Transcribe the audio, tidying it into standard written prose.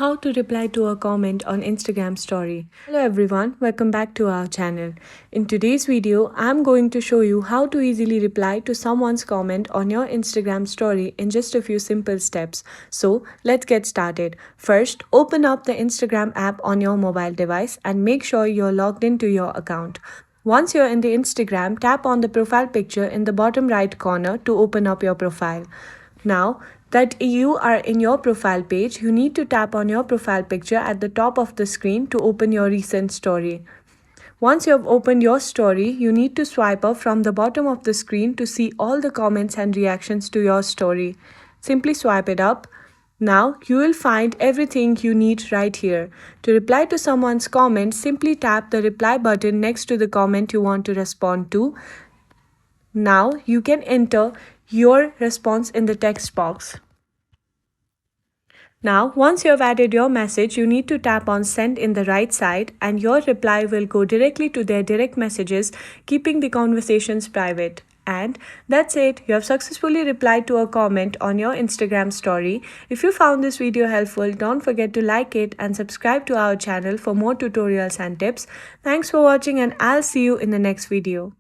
How to reply to a comment on Instagram story. Hello everyone, welcome back to our channel. In today's video, I'm going to show you how to easily reply to someone's comment on your Instagram story in just a few simple steps. So let's get started. First, open up the Instagram app on your mobile device and make sure you're logged into your account. Once you're in the Instagram, tap on the profile picture in the bottom right corner to open up your profile. Now that you are in your profile page, you need to tap on your profile picture at the top of the screen to open your recent story. Once you have opened your story, you need to swipe up from the bottom of the screen to see all the comments and reactions to your story. Simply swipe it up. Now you will find everything you need right here. To reply to someone's comment, simply tap the reply button next to the comment you want to respond to. Now you can enter your response in the text box. Now, once you have added your message, you need to tap on send in the right side and your reply will go directly to their direct messages, keeping the conversations private. And that's it. You have successfully replied to a comment on your Instagram story. If you found this video helpful, don't forget to like it and subscribe to our channel for more tutorials and tips. Thanks for watching and I'll see you in the next video.